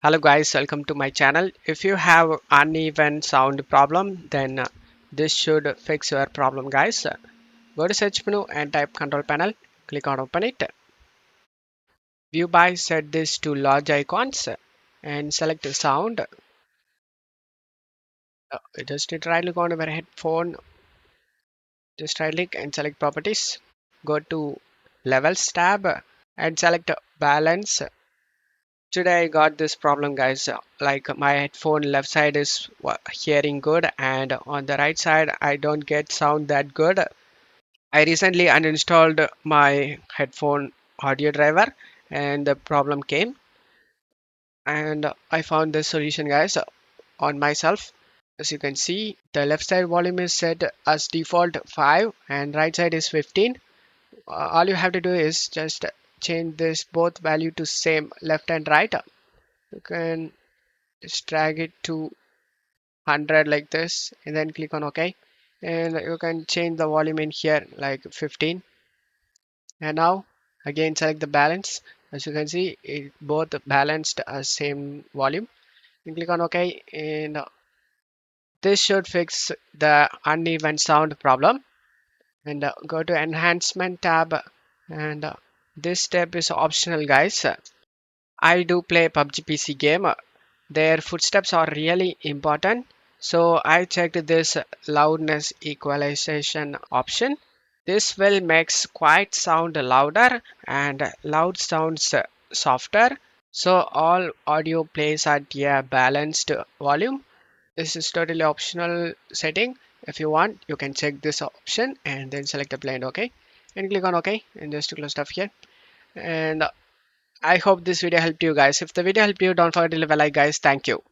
Hello guys, welcome to my channel. If you have uneven sound problem, then this should fix your problem guys. Go to search menu and type control panel, click on open it. View by set this to large icons and select sound. Just right click on your headphone, just right click and select properties. Go to levels tab and select balance. Today I got this problem guys, like my headphone left side is hearing good and on the right side I don't get sound that good. I recently uninstalled my headphone audio driver and the problem came, and I found this solution guys on myself. As you can see, the left side volume is set as default 5 and right side is 15. All you have to do is just change this both value to same left and right. You can just drag it to 100 like this and then click on OK, and you can change the volume in here like 15. And now again select the balance. As you can see, it both balanced as same volume, and click on OK, and this should fix the uneven sound problem. And go to enhancement tab, and this step is optional guys. I do play PUBG PC game. Their footsteps are really important. So I checked this loudness equalization option. This will make quiet sound louder and loud sounds softer. So all audio plays at a balanced volume. This is totally optional setting. If you want, you can check this option and then select the blend, OK, and click on OK and just to close stuff here. And I hope this video helped you guys. If the video helped you, don't forget to leave a like guys. Thank you.